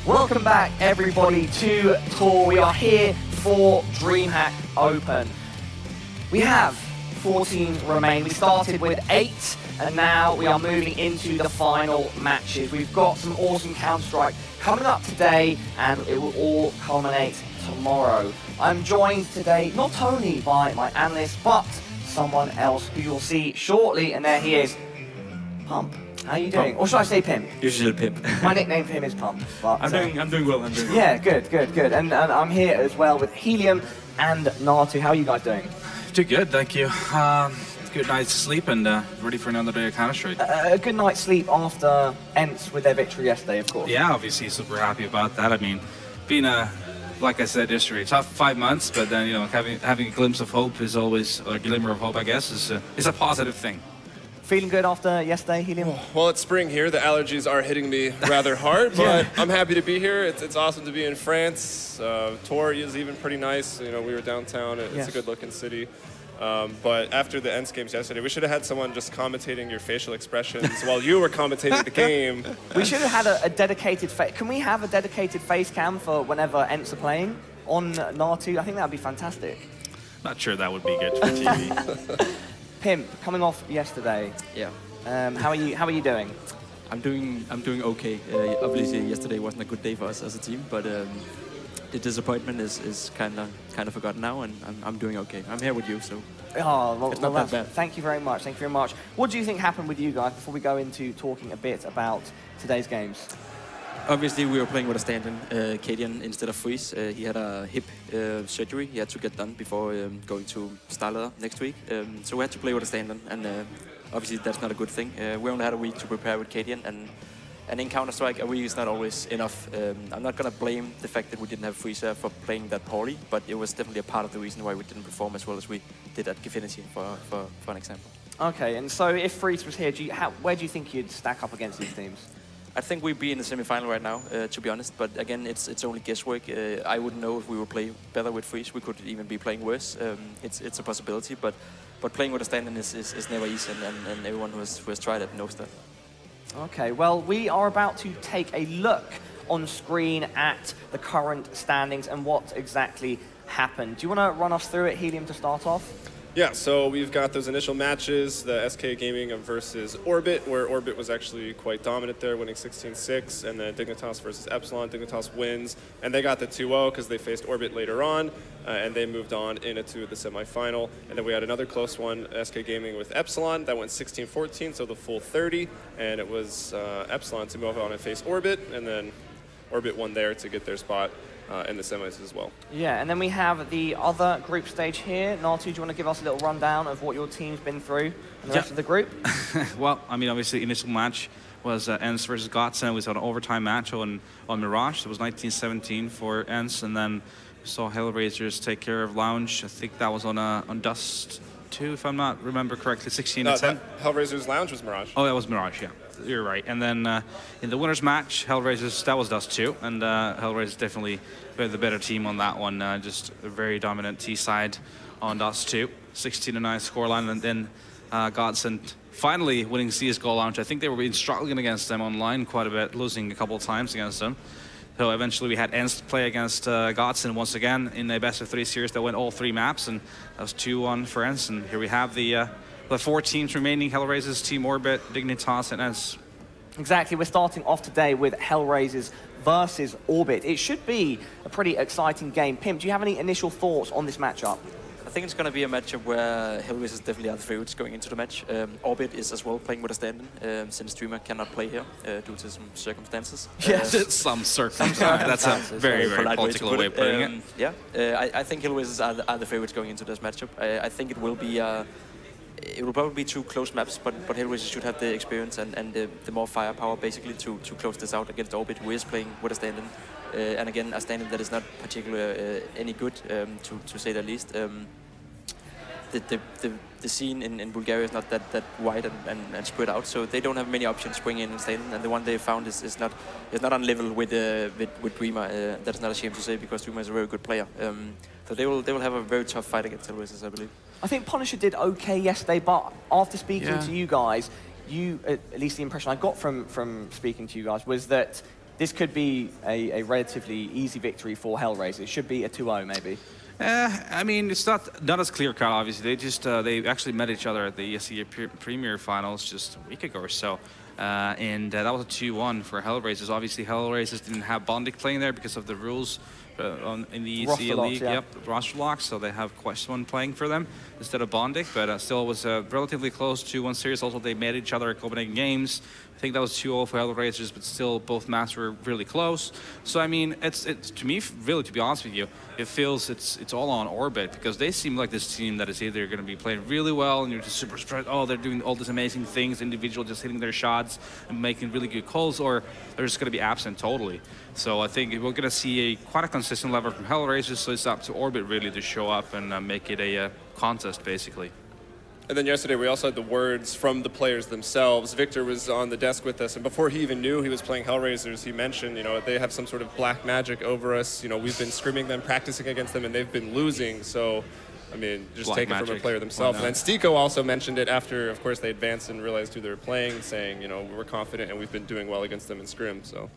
Welcome back, everybody, to Tour. We are here for DreamHack Open. We have 14 remain. We started with 8, and now we are moving into the final matches. We've got some awesome Counter-Strike coming up today, and it will all culminate tomorrow. I'm joined today not only by my analyst, but someone else who you'll see shortly, and there he is, Pump. How are you doing? Or should I say Pimp? You should Pimp. My nickname for him is Pump. But, I'm doing well. Yeah, good. And I'm here as well with Helium and Natu. How are you guys doing? Too good, thank you. Good night's sleep and ready for another day of Counter-Strike. A good night's sleep after ENCE with their victory yesterday, of course. Yeah, obviously super happy about that. I mean, being like I said yesterday, tough 5 months, but then having a glimpse of hope is always, or a glimmer of hope, I guess, is a positive thing. Feeling good after yesterday, Helium? Well, it's spring here. The allergies are hitting me rather hard, but I'm happy to be here. It's awesome to be in France. Tour is even pretty nice. We were downtown. It's a good-looking city. But after the ENCE games yesterday, we should have had someone just commentating your facial expressions while you were commentating the game. We should have had a dedicated face. Can we have a dedicated face cam for whenever ENCE are playing on Natu? I think that would be fantastic. Not sure that would be good for TV. Pimp, coming off yesterday. Yeah. How are you doing? I'm doing okay. Obviously, yesterday wasn't a good day for us as a team, but the disappointment is kind of forgotten now, and I'm doing okay. I'm here with you, so well, it's not that bad. Thank you very much. Thank you very much. What do you think happened with you guys before we go into talking a bit about today's games? Obviously, we were playing with a stand-in, Cadian, instead of Freeze. He had a hip surgery he had to get done before going to Starleather next week. So we had to play with a stand-in, and obviously that's not a good thing. We only had a week to prepare with Cadian, and in Counter-Strike, a week is not always enough. I'm not going to blame the fact that we didn't have Freezer for playing that poorly, but it was definitely a part of the reason why we didn't perform as well as we did at Gfinity, for an example. Okay, and so if Freeze was here, where do you think you'd stack up against these teams? I think we'd be in the semi-final right now, to be honest. But again, it's only guesswork. I wouldn't know if we would play better with Freeze. We could even be playing worse. It's a possibility, but playing with a stand-in is never easy, and everyone who has tried it knows that. Okay, well, we are about to take a look on screen at the current standings and what exactly happened. Do you want to run us through it, Helium, to start off? Yeah, so we've got those initial matches, the SK Gaming versus Orbit, where Orbit was actually quite dominant there, winning 16-6, and then Dignitas versus Epsilon. Dignitas wins, and they got the 2-0 because they faced Orbit later on, and they moved on into the semifinal. And then we had another close one, SK Gaming with Epsilon, that went 16-14, so the full 30, and it was Epsilon to move on and face Orbit, and then Orbit won there to get their spot in the semis as well. Yeah, and then we have the other group stage here. Natu, do you want to give us a little rundown of what your team's been through and the rest of the group? Well, I mean, obviously, initial match was ENCE versus Godsend. It was an overtime match on Mirage. It was 19-17 for ENCE, and then we saw HellRaisers take care of Lounge. I think that was on Dust 2, if I'm not remember correctly, 16-10. HellRaisers Lounge was Mirage. Oh, that was Mirage, yeah. You're right. And then in the winners match, HellRaisers, that was Dust 2, and HellRaisers definitely the better team on that one. Just a very dominant T side on Dust 2, 16-9 scoreline, and then Godsend finally winning CSGO Launch. I think they were struggling against them online quite a bit, losing a couple of times against them. So eventually we had ENCE play against Godsend once again in a best-of-3 series that went all 3 maps, and that was 2-1 for ENCE. And here we have the 4 teams remaining: HellRaisers, Team Orbit, Dignitas, and ENCE. Exactly, we're starting off today with HellRaisers versus Orbit. It should be a pretty exciting game. Pimp, do you have any initial thoughts on this matchup? I think it's going to be a matchup where HellRaisers definitely are the favorites going into the match. Orbit is as well playing with a stand-in, since DreamHack cannot play here due to some circumstances. Yes, some circumstances. That's a very, very political way of putting it. Yeah, I think HellRaisers are the favorites going into this matchup. I think it will be... it will probably be 2 close maps, but HellRaisers should have the experience and the more firepower, basically, to close this out against Orbit, who is playing with a stand-in. And again, a stand-in that is not particularly any good, to say the least. The scene in Bulgaria is not that wide and spread out, so they don't have many options bringing in stand-in, and the one they found is not on level with Dreamer. That's not a shame to say, because Dreamer is a very good player. So they will have a very tough fight against HellRaisers, I believe. I think Punisher did okay yesterday, but after speaking to you guys, at least the impression I got from speaking to you guys was that this could be a relatively easy victory for HellRaisers. It should be a 2-0 maybe. I mean, it's not as clear cut. Obviously, they actually met each other at the ESC Premier Finals just a week ago or so, and that was a 2-1 for HellRaisers. Obviously, HellRaisers didn't have Bondic playing there because of the rules in the EC League. Yeah. Yep, roster locks. So they have Questone playing for them instead of Bondic, but still was a relatively close 2-1 series. Also, they met each other at Copenhagen Games. I think that was 2-0 for HellRaisers, but still both matches were really close. So I mean, it's to me, really, to be honest with you, it feels it's all on Orbit, because they seem like this team that is either going to be playing really well and you're just super stressed, oh, they're doing all these amazing things, individual just hitting their shots and making really good calls, or they're just going to be absent totally. So I think we're going to see quite a consistent level from HellRaisers, so it's up to Orbit really to show up and make it a contest basically. And then yesterday we also had the words from the players themselves. Victor was on the desk with us, and before he even knew he was playing HellRaisers, he mentioned, you know, they have some sort of black magic over us. You know, we've been scrimming them, practicing against them, and they've been losing. So, I mean, just Black take it from magic. a player themselves. And then Stiko also mentioned it after, of course, they advanced and realized who they were playing, saying, you know, we're confident and we've been doing well against them in scrim. So,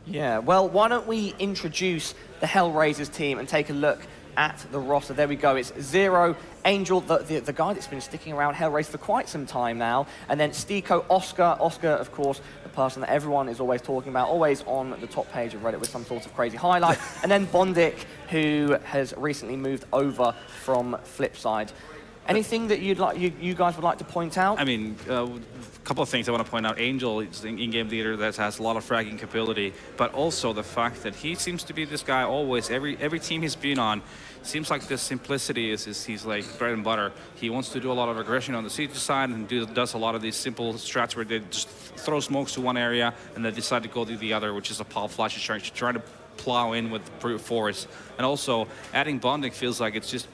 yeah, well, why don't we introduce the HellRaisers team and take a look at the roster. There we go. It's Zero, Angel, the guy that's been sticking around HellRaisers for quite some time now, and then Stiko, Oscar, of course, the person that everyone is always talking about, always on the top page of Reddit with some sort of crazy highlight, and then Bondic, who has recently moved over from Flipside. Anything that you guys would like to point out? I mean, a couple of things I want to point out. Angel is the in-game leader that has a lot of fragging capability, but also the fact that he seems to be this guy always, every team he's been on, seems like this simplicity is he's like bread and butter. He wants to do a lot of aggression on the CG side and does a lot of these simple strats where they just throw smokes to one area and then decide to go to the other, which is a pop flash, trying to plow in with brute force. And also, adding Bondic feels like it's just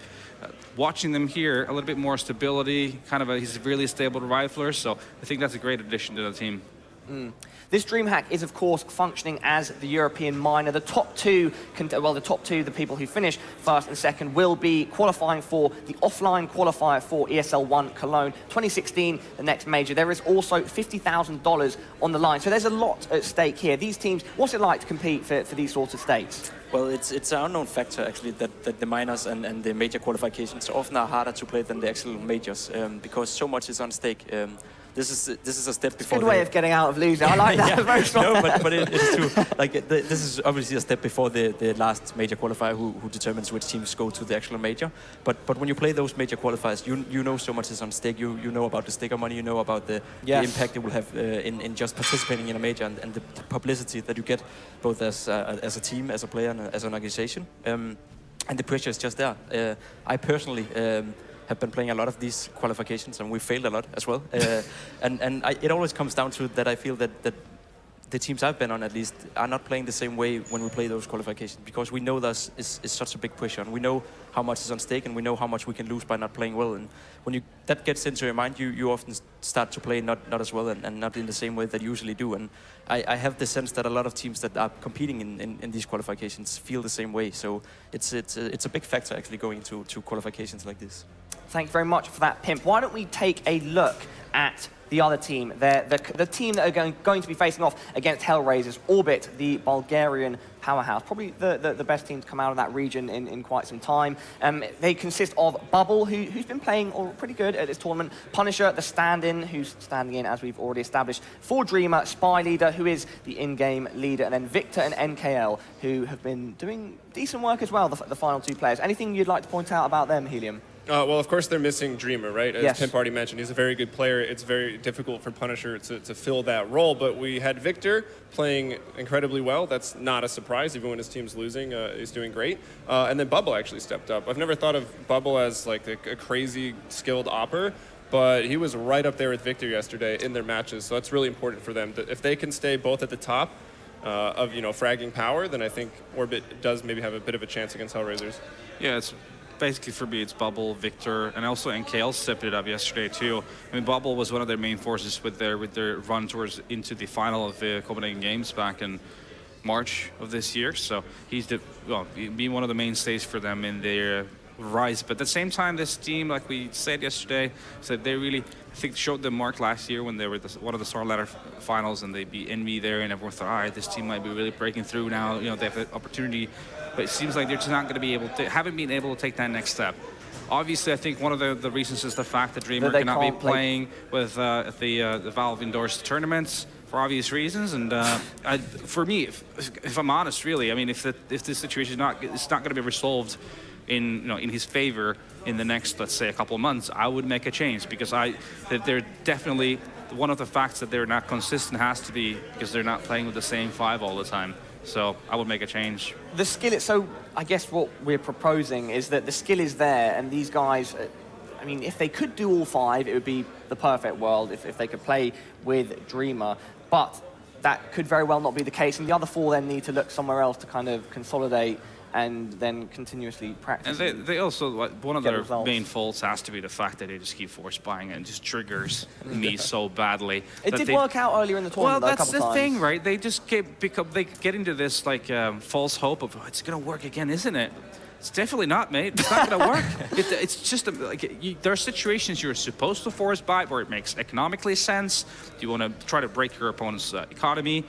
watching them here, a little bit more stability, he's a really stable rifler, so I think that's a great addition to the team. This DreamHack is, of course, functioning as the European minor. The top two, the people who finish first and second, will be qualifying for the offline qualifier for ESL 1 Cologne 2016, the next major. There is also $50,000 on the line, so there's a lot at stake here. These teams, what's it like to compete for these sorts of stakes? Well, it's an unknown factor, actually, that the minors and the major qualifications often are harder to play than the actual majors, because so much is on stake. This is a step before. Good way of getting out of losing. I like that. Yeah. Very strong. No, but it's true. Like this is obviously a step before the last major qualifier who determines which teams go to the actual major. But when you play those major qualifiers, you know so much is on stake. You know about the sticker money. You know about the impact it will have in just participating in a major and the publicity that you get both as a team, as a player, and as an organization. And the pressure is just there. I personally have been playing a lot of these qualifications, and we failed a lot as well. It always comes down to that I feel that the teams I've been on, at least, are not playing the same way when we play those qualifications, because we know this is such a big pressure, and we know how much is on stake, and we know how much we can lose by not playing well. And when that gets into your mind, you often start to play not as well and not in the same way that you usually do. And I have the sense that a lot of teams that are competing in these qualifications feel the same way. So it's a big factor actually going to qualifications like this. Thank you very much for that, Pimp. Why don't we take a look at the other team, the team that are going to be facing off against HellRaisers, Orbit, the Bulgarian powerhouse, probably the best team to come out of that region in quite some time. They consist of Bubble, who's been playing pretty good at this tournament, Punisher, the stand-in, who's standing in, as we've already established, for Dreamer, Spy Leader, who is the in-game leader, and then Victor and NKL, who have been doing decent work as well, the final two players. Anything you'd like to point out about them, Helium? Well, of course, they're missing Dreamer, right? As Yes. Pimp already mentioned, he's a very good player. It's very difficult for Punisher to fill that role, but we had Victor playing incredibly well. That's not a surprise, even when his team's losing. He's doing great. And then Bubble actually stepped up. I've never thought of Bubble as like a crazy skilled opper, but he was right up there with Victor yesterday in their matches, so that's really important for them. If they can stay both at the top of fragging power, then I think Orbit does maybe have a bit of a chance against HellRaisers. Yeah, it's basically for me, it's Bubble, Victor, and also NKL stepped it up yesterday too. I mean, Bubble was one of their main forces with their run towards into the final of the Copenhagen Games back in March of this year. So he's being one of the mainstays for them in their rise. But at the same time, this team, like we said yesterday, said they really, I think, showed the mark last year when they were one of the Star Ladder finals and they beat Envy there, and everyone thought, all right, this team might be really breaking through now. You know, they have the opportunity, but it seems like they're just not going to be able to, haven't been able to take that next step. Obviously, I think one of the reasons is the fact that DreamHack cannot be playing with the Valve endorsed tournaments for obvious reasons. And for me, if I'm honest, really, I mean, if this situation is not going to be resolved in his favor in the next, let's say, a couple of months, I would make a change, because they're definitely, one of the facts that they're not consistent has to be because they're not playing with the same 5 all the time. So I would make a change. The skill, so I guess what we're proposing is that the skill is there, and these guys, I mean, if they could do all 5, it would be the perfect world if they could play with Dreamer. But that could very well not be the case, and the other 4 then need to look somewhere else to kind of consolidate and then continuously practice. And they also, one of their main faults has to be the fact that they just keep force buying, and it just triggers me so badly. It did work out earlier in the tournament. Well, that's the thing, right? They just they get into this like false hope of, oh, it's gonna work again, isn't it? It's definitely not, mate. It's not gonna work. It's just there are situations you're supposed to force buy where it makes economically sense. You want to try to break your opponent's economy.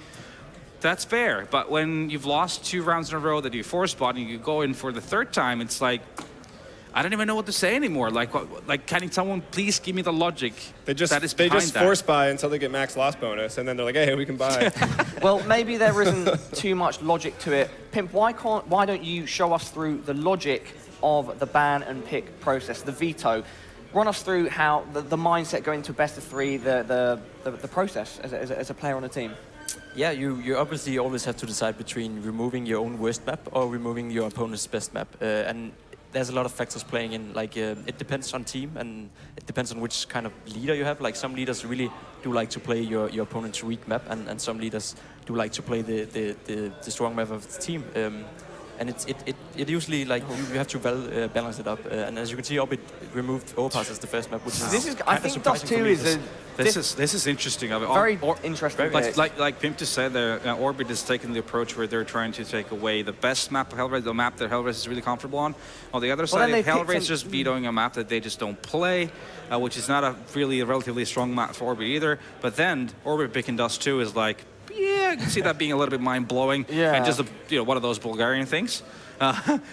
That's fair, but when you've lost 2 rounds in a row that you force bought and you go in for the 3rd time, it's like, I don't even know what to say anymore. Like, can someone please give me the logic that is behind that? Force buy until they get max loss bonus, and then they're like, hey, we can buy. Well, maybe there isn't too much logic to it. Pimp, why don't you show us through the logic of the ban and pick process, the veto? Run us through how the mindset going to best of 3, the process as a player on a team. Yeah, you obviously always have to decide between removing your own worst map or removing your opponent's best map. And there's a lot of factors playing in. Like, it depends on team, and it depends on which kind of leader you have. Like, some leaders really do like to play your opponent's weak map, and some leaders do like to play the strong map of the team. And it usually, like, you have to balance it up. And as you can see, Orbit removed Overpass as the first map, which is I think Dust 2 is a... This is interesting. I mean, very interesting. Like Pimp just said, Orbit is taking the approach where they're trying to take away the best map of HellRaisers, the map that HellRaisers is really comfortable on. On the other side, HellRaisers vetoing a map that they just don't play, which is not a relatively strong map for Orbit either. But then Orbit picking Dust 2 is like, yeah, I can see that being a little bit mind-blowing, and just one of those Bulgarian things.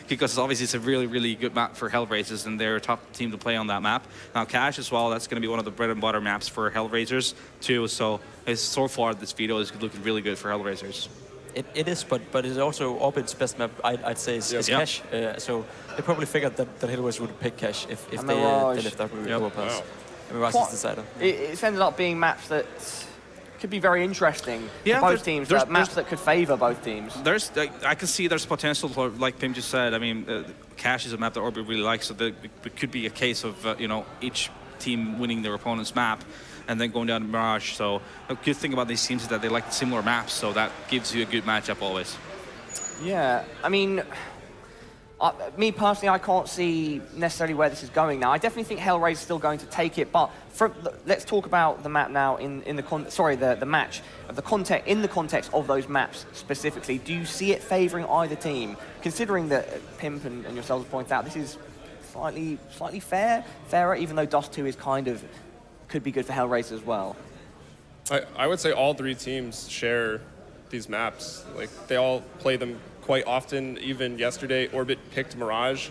Because obviously it's a really, really good map for HellRaisers, and they're a top team to play on that map. Now Cash as well, that's going to be one of the bread and butter maps for HellRaisers too, so so far this veto is looking really good for HellRaisers. It is, but it's also Orbit's best map, I'd say, is Cash. So they probably figured that HellRaisers would pick Cash if they left out with Overpass. Mirage is the decider. It's ended up being maps that could be very interesting for both teams. Maps that could favor both teams. I can see there's potential for, like Pim just said. I mean, Cash is a map that Orbit really likes, so it could be a case of each team winning their opponent's map and then going down to Mirage. So a good thing about these teams is that they like similar maps, so that gives you a good matchup always. Yeah, I mean, me personally, I can't see necessarily where this is going now. I definitely think HellRaisers is still going to take it, but let's talk about the map now the match, in the context of those maps specifically. Do you see it favoring either team? Considering that Pimp and yourselves point out, this is slightly fairer, even though Dust 2 is could be good for HellRaisers as well. I would say all 3 teams share these maps. Like, they all play them quite often. Even yesterday, Orbit picked Mirage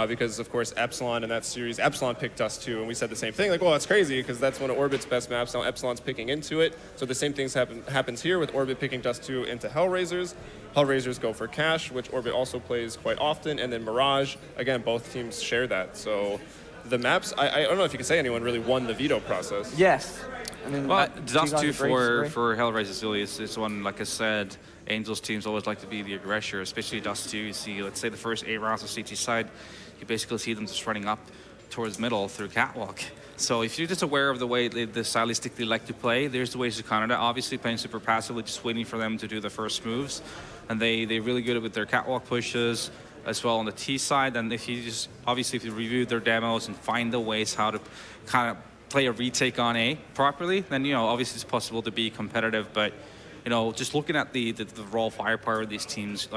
because, of course, Epsilon in that series, Epsilon picked Dust 2, and we said the same thing. Like, well, that's crazy because that's one of Orbit's best maps. Now Epsilon's picking into it. So the same things happens here with Orbit picking Dust 2 into HellRaisers. HellRaisers go for Cash, which Orbit also plays quite often, and then Mirage. Again, both teams share that. So the maps, I don't know if you can say anyone really won the veto process. Yes. I mean, well, Dust 2 for HellRaisers really is one, like I said, Angels teams always like to be the aggressor, especially Dust 2. You see, let's say the first 8 rounds of CT side, you basically see them just running up towards middle through catwalk. So if you're just aware of the way they stylistically like to play, there's the ways to counter that. Obviously playing super passively, just waiting for them to do the first moves. And they're really good with their catwalk pushes as well on the T side. And if you review their demos and find the ways how to kind of play a retake on A properly, then, obviously it's possible to be competitive. But, just looking at the raw firepower of these teams,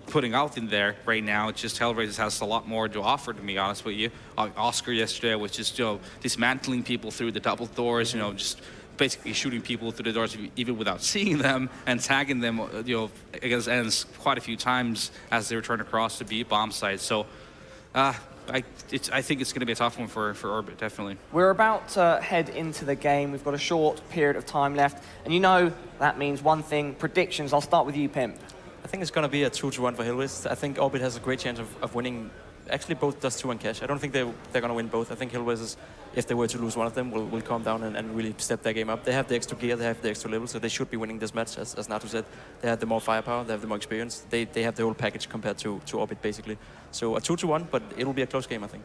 putting out in there right now. It's just HellRaisers has a lot more to offer, to be honest with you. Oscar yesterday was just, dismantling people through the double doors, just basically shooting people through the doors even without seeing them, and tagging them, against ends quite a few times as they were trying to cross the B bomb site. So I think it's going to be a tough one for Orbit, definitely. We're about to head into the game. We've got a short period of time left, and that means one thing: predictions. I'll start with you, Pimp. I think it's going to be a 2-1 for HellRaisers. I think Orbit has a great chance of winning actually both Dust2 and Cash. I don't think they're going to win both. I think HellRaisers, if they were to lose one of them, will calm down and really step their game up. They have the extra gear, they have the extra level, so they should be winning this match, as Nato said. They have the more firepower, they have the more experience. They have the whole package compared to Orbit, basically. So a 2-1, but it'll be a close game, I think.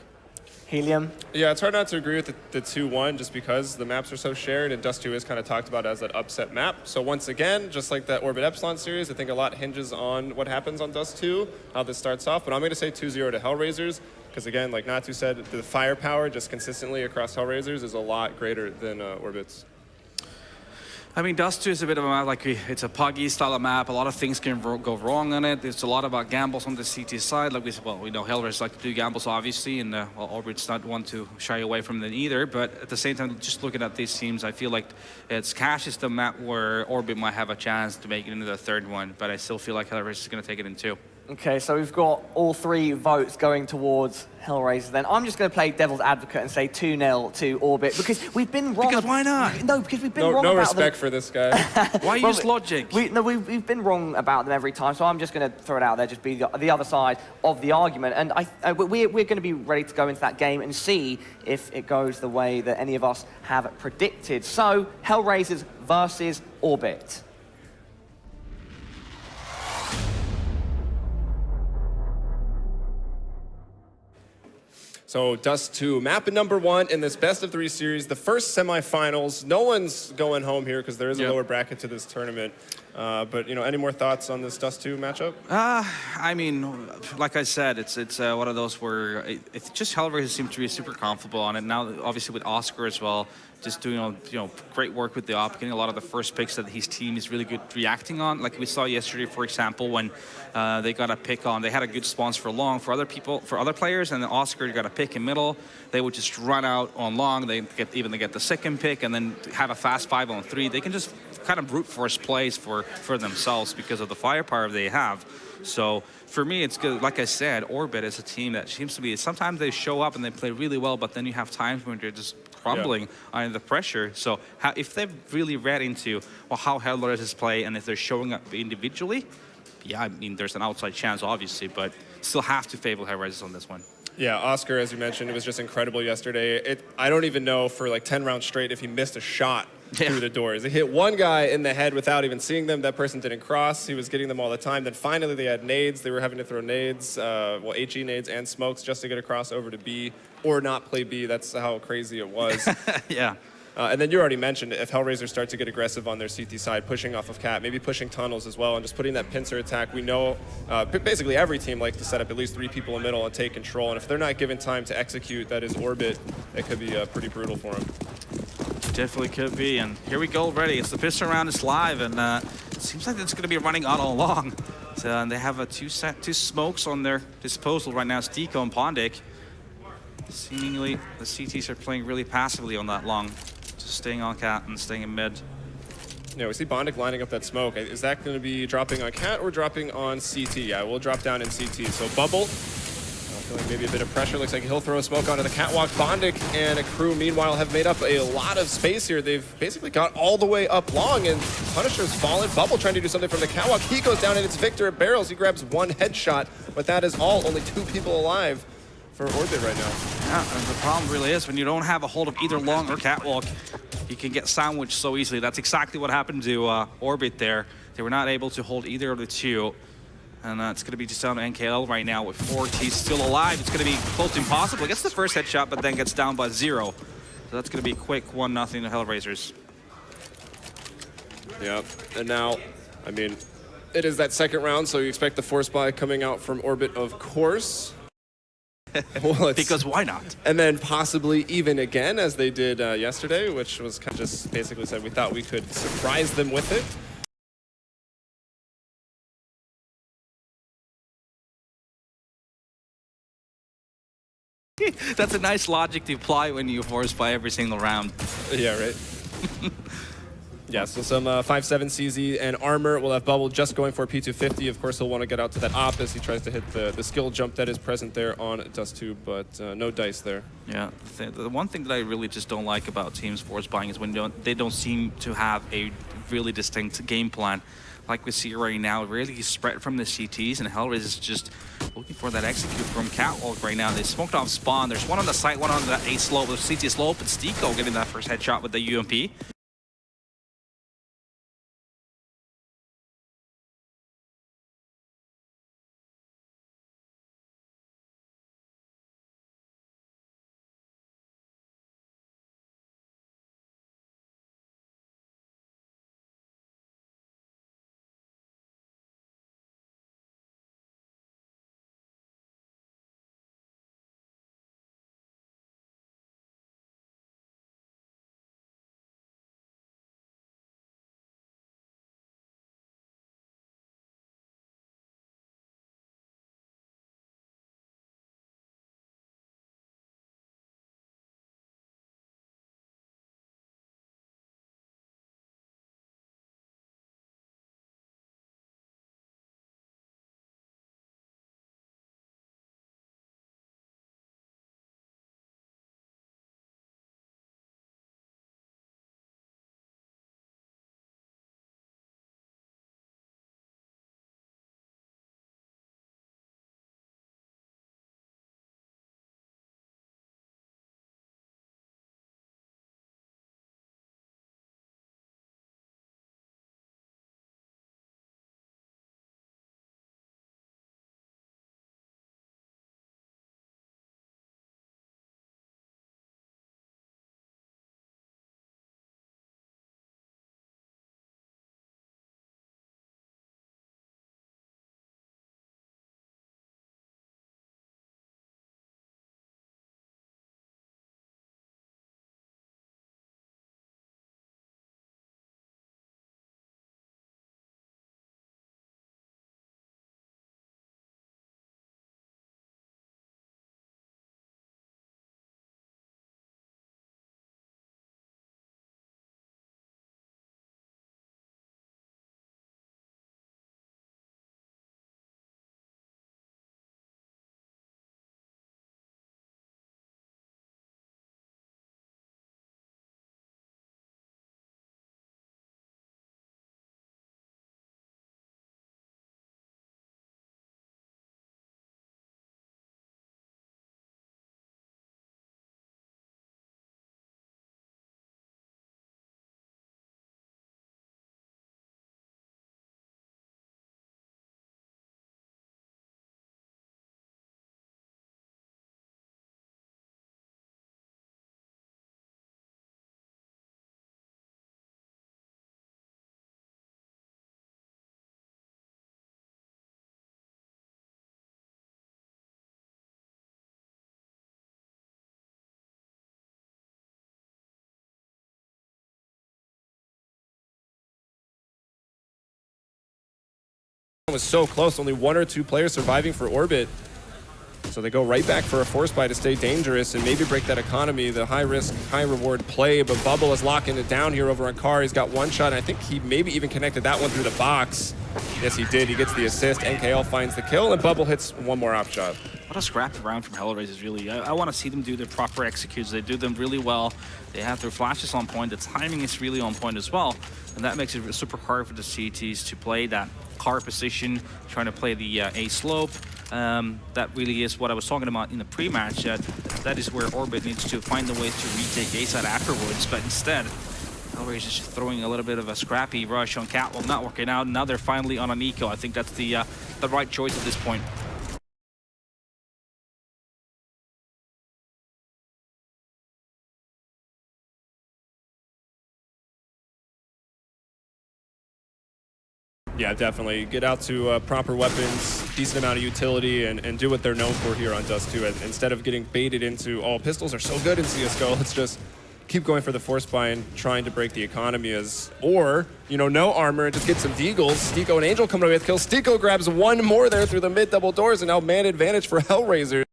Helium? Yeah, it's hard not to agree with the 2-1 just because the maps are so shared, and Dust2 is kind of talked about as that upset map. So once again, just like that Orbit Epsilon series, I think a lot hinges on what happens on Dust2, how this starts off. But I'm going to say 2-0 to HellRaisers because, again, like Natu said, the firepower just consistently across HellRaisers is a lot greater than Orbit's. I mean, Dust2 is a bit of a map, it's a puggy style of map. A lot of things can go wrong on it. There's a lot about gambles on the CT side. We know HellRaisers like to do gambles, obviously, and Orbit's not one to shy away from them either. But at the same time, just looking at these teams, I feel like Cash is the map where Orbit might have a chance to make it into the third one. But I still feel like HellRaisers is going to take it in 2. Okay, so we've got all 3 votes going towards HellRaisers. Then I'm just going to play devil's advocate and say 2-0 to Orbit because we've been wrong. Because why not? No, because we've been wrong no about respect for this guy. Why use logic? We've been wrong about them every time, so I'm just going to throw it out there, just be the other side of the argument. And we're going to be ready to go into that game and see if it goes the way that any of us have predicted. So, HellRaisers versus Orbit. So Dust2, map number 1 in this best of 3 series, the first semifinals. No one's going home here because there is a lower bracket to this tournament. But any more thoughts on this Dust2 matchup? I mean, like I said, it's one of those where it's just HellRaisers seem to be super comfortable on it. Now, obviously with Oscar as well, just doing great work with the op, getting a lot of the first picks that his team is really good reacting on. Like we saw yesterday, for example, when they got a pick on, they had a good spawns for long for other players, and then Oscar got a pick in middle. They would just run out on long. They get the second pick, and then have a fast 5-on-3. They can just kind of brute force plays for themselves because of the firepower they have. So for me, it's good. Like I said, Orbit is a team that seems to be, sometimes they show up and they play really well, but then you have times when they're just crumbling under the pressure. So if they've really read into how HellRaisers play, and if they're showing up individually, yeah, I mean, there's an outside chance, obviously, but still have to favor HellRaisers on this one. Yeah, Oscar, as you mentioned, it was just incredible yesterday. I don't even know for like 10 rounds straight if he missed a shot through the doors. He hit one guy in the head without even seeing them. That person didn't cross. He was getting them all the time. Then finally they had nades. They were having to throw nades, HE nades and smokes just to get across over to B or not play B. That's how crazy it was. Yeah. And then you already mentioned if HellRaisers start to get aggressive on their CT side, pushing off of Cat, maybe pushing tunnels as well, and just putting that pincer attack. We know basically every team likes to set up at least 3 people in the middle and take control. And if they're not given time to execute, that is Orbit, it could be pretty brutal for them. Definitely could be. And here we go already. It's the pistol round. It's live, and it seems like it's going to be running out all along. So, and they have two smokes on their disposal right now. It's Deco and Pondic. Seemingly, the CTs are playing really passively on that long. Just staying on Cat and staying in mid. Yeah, we see Bondic lining up that smoke. Is that going to be dropping on Cat or dropping on CT? Yeah, we'll drop down in CT. So Bubble, feeling maybe a bit of pressure. Looks like he'll throw a smoke onto the catwalk. Bondic and a crew, meanwhile, have made up a lot of space here. They've basically got all the way up long, and Punisher's fallen. Bubble trying to do something from the catwalk. He goes down, and it's Victor at barrels. He grabs 1 headshot, but that is all. Only 2 people alive for Orbit right now. Yeah, and the problem really is when you don't have a hold of either long or catwalk, you can get sandwiched so easily. That's exactly what happened to Orbit there. They were not able to hold either of the 2. And it's going to be just down to NKL right now with 4 T's still alive. It's going to be close to impossible. Gets the first headshot, but then gets down by 0. So that's going to be a quick 1-0 to HellRaisers. Yeah, and now, I mean, it is that second round, so you expect the force buy coming out from Orbit, of course. Well, because why not? And then possibly even again, as they did yesterday, which was kind of just basically said we thought we could surprise them with it. That's a nice logic to apply when you force by every single round. Yeah, right. Yeah, so some 5/7 CZ and armor. We'll have Bubble just going for a P250. Of course, he'll want to get out to that op as he tries to hit the skill jump that is present there on Dust2, but no dice there. Yeah, the one thing that I really just don't like about teams force buying is when they don't seem to have a really distinct game plan. Like we see right now, really spread from the CTs, and HellRaisers is just looking for that execute from Catwalk right now. They smoked off spawn. There's one on the site, one on the A slope, the CT slope, and Stiko getting that first headshot with the UMP. Was so close, only 1 or 2 players surviving for Orbit. So they go right back for a force buy to stay dangerous and maybe break that economy, the high risk, high reward play. But Bubble is locking it down here over on Car. He's got one shot, and I think he maybe even connected that one through the box. Yes, he did. He gets the assist. NKL finds the kill, and Bubble hits one more op shot. What a scrappy round from HellRaisers, really. I want to see them do their proper executes. They do them really well. They have their flashes on point. The timing is really on point as well. And that makes it super hard for the CTs to play that Car position, trying to play the A slope. That really is what I was talking about in the pre-match. That is where Orbit needs to find the ways to retake A side afterwards. But instead, HellRaisers just throwing a little bit of a scrappy rush on Catwalk, not working out. Now they're finally on an eco. I think that's the right choice at this point. Yeah, definitely. Get out to proper weapons, decent amount of utility, and do what they're known for here on Dust2. Instead of getting baited into, oh, pistols are so good in CSGO, let's just keep going for the force buy and trying to break the economy or, you know, no armor and just get some deagles. Stiko and Angel coming away with kills. Stiko grabs one more there through the mid double doors, and now man advantage for HellRaisers.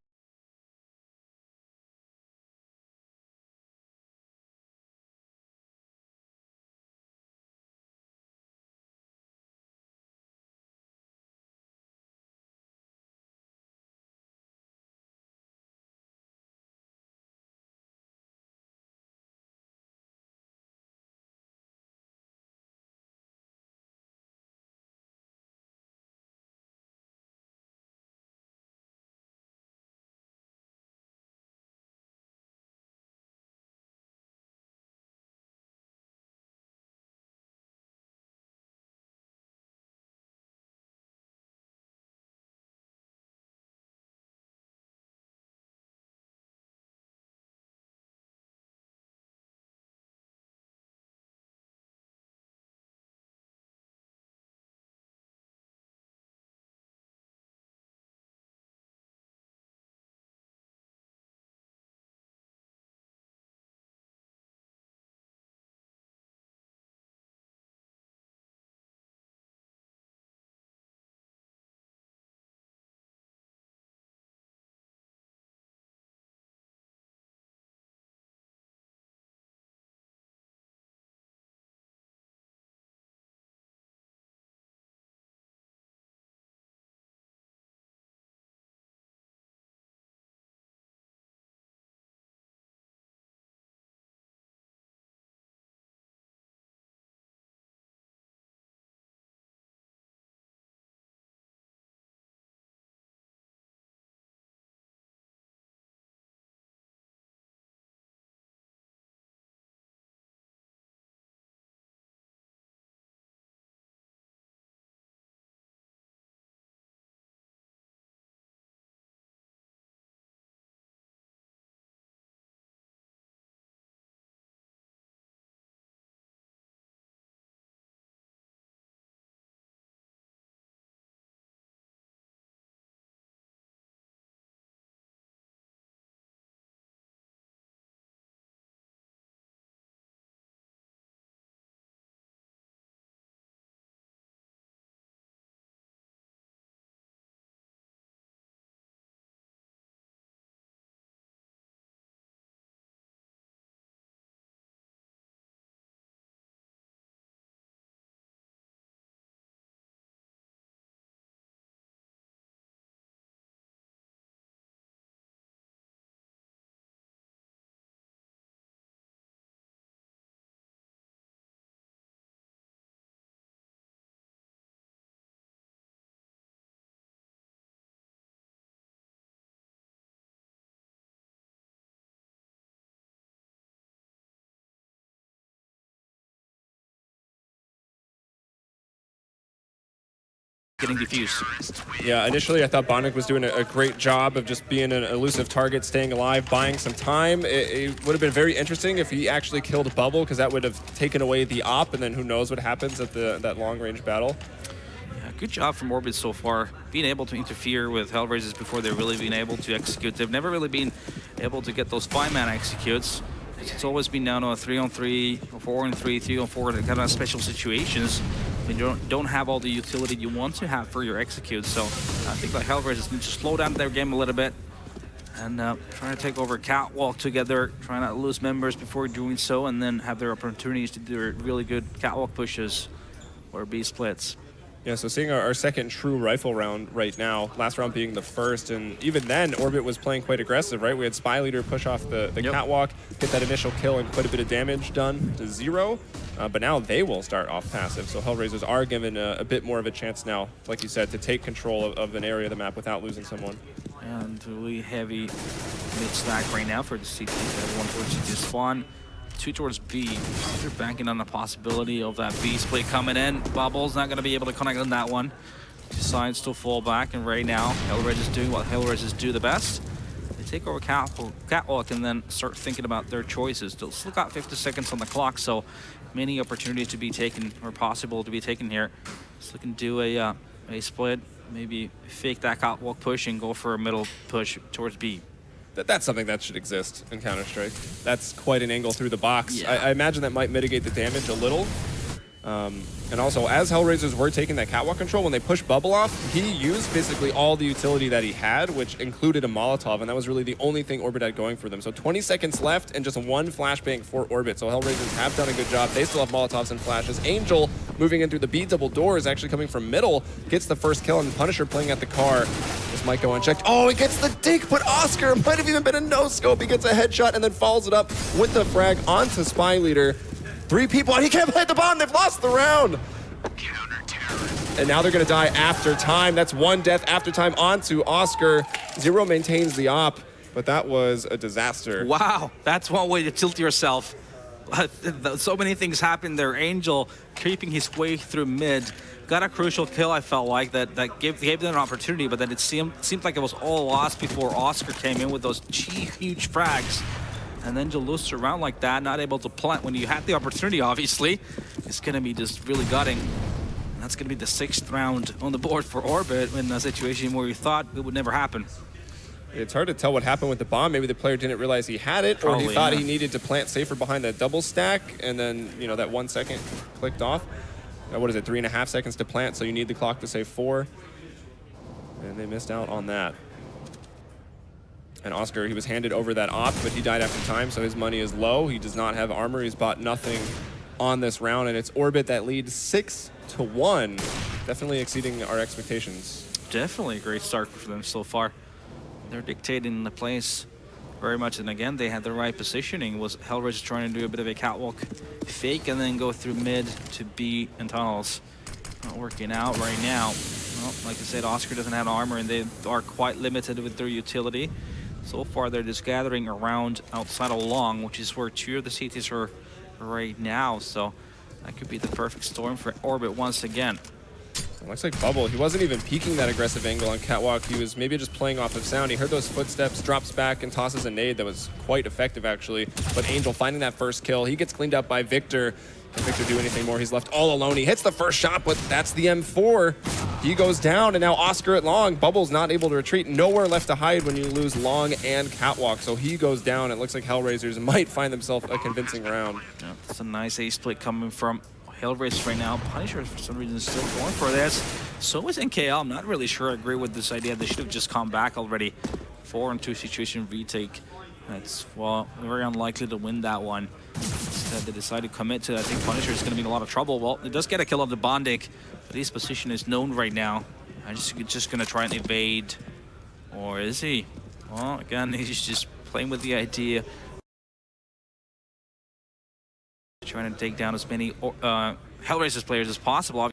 getting defused. Yeah, initially I thought Bonic was doing a great job of just being an elusive target, staying alive, buying some time. It would have been very interesting if he actually killed Bubble, because that would have taken away the op, and then who knows what happens at that long-range battle. Yeah, good job from Orbit so far, being able to interfere with HellRaisers before they're really being able to execute. They've never really been able to get those 5-man executes. It's always been down to a 3-on-3, 4-on-3, 3-on-4, kind of special situations. I mean, you don't have all the utility you want to have for your executes, so I think the HellRaisers need to slow down their game a little bit and try to take over Catwalk together, try not to lose members before doing so, and then have their opportunities to do really good Catwalk pushes or B splits. Yeah, so seeing our second true rifle round right now, last round being the first, and even then, Orbit was playing quite aggressive, right? We had Spy Leader push off the Catwalk, get that initial kill and quite a bit of damage done to 0, but now they will start off passive, so HellRaisers are given a bit more of a chance now, like you said, to take control of an area of the map without losing someone. And really heavy mid-stack right now for the CT. Everyone towards CT spawn. 2 towards B. They're banking on the possibility of that B split coming in. Bubble's not going to be able to connect on that one. Decides to fall back, and right now, HellRaisers doing what HellRaisers do the best. They take over Catwalk and then start thinking about their choices. They'll still got 50 seconds on the clock, so many opportunities to be taken, or possible to be taken here. So they can do a split, maybe fake that Catwalk push and go for a middle push towards B. That's something that should exist in Counter-Strike. That's quite an angle through the box. Yeah. I imagine that might mitigate the damage a little. And also, as HellRaisers were taking that Catwalk control, when they pushed Bubble off, he used basically all the utility that he had, which included a Molotov, and that was really the only thing Orbit had going for them. So 20 seconds left and just 1 flashbang for Orbit. So HellRaisers have done a good job. They still have Molotovs and flashes. Angel moving in through the B double doors, actually coming from middle, gets the first kill, and Punisher playing at the car. This might go unchecked. Oh, he gets the dink, but Oscar might have even been a no-scope. He gets a headshot and then follows it up with the frag onto Spy Leader. 3 people, and he can't plant the bomb. They've lost the round. And now they're going to die after time. That's 1 death after time onto Oscar. 0 maintains the op, but that was a disaster. Wow, that's one way to tilt yourself. So many things happened there. Angel creeping his way through mid. Got a crucial kill, I felt like, that gave them an opportunity, but then it seemed like it was all lost before Oscar came in with those huge frags. And then to lose around like that, not able to plant when you had the opportunity, obviously, it's going to be just really gutting. And that's going to be the 6th round on the board for Orbit in a situation where you thought it would never happen. It's hard to tell what happened with the bomb. Maybe the player didn't realize he had it, or he thought he needed to plant safer behind that double stack, and then, you know, that 1 second clicked off. What is it, 3.5 seconds to plant, so you need the clock to say 4. And they missed out on that. And Oscar, he was handed over that op, but he died after time, so his money is low. He does not have armor. He's bought nothing on this round, and it's Orbit that leads 6-1. Definitely exceeding our expectations. Definitely a great start for them so far. They're dictating the place very much, and again, they had the right positioning. Was HellRaisers trying to do a bit of a Catwalk fake and then go through mid to B and tunnels. Not working out right now. Well, like I said, Oscar doesn't have armor, and they are quite limited with their utility. So far, they're just gathering around outside of long, which is where 2 of the CTs are right now. So that could be the perfect storm for Orbit once again. It looks like Bubble, he wasn't even peeking that aggressive angle on Catwalk. He was maybe just playing off of sound. He heard those footsteps, drops back, and tosses a nade that was quite effective, actually. But Angel finding that first kill. He gets cleaned up by Victor. Can Victor do anything more? He's left all alone. He hits the first shot, but that's the M4. He goes down, and now Oscar at long. Bubble's not able to retreat. Nowhere left to hide when you lose long and Catwalk. So he goes down. It looks like HellRaisers might find themselves a convincing round. Yeah, it's a nice ace split coming from HellRaisers right now. Punisher, for some reason, is still going for this. So is NKL. I'm not really sure I agree with this idea. They should have just come back already. 4-on-2 situation retake. It's, well, very unlikely to win that one. Instead, they decide to commit to it. I think Punisher is going to be in a lot of trouble. Well, it does get a kill on the Bondic, but his position is known right now. He's just going to try and evade. Or is he? Well, again, he's just playing with the idea. Trying to take down as many HellRaisers players as possible.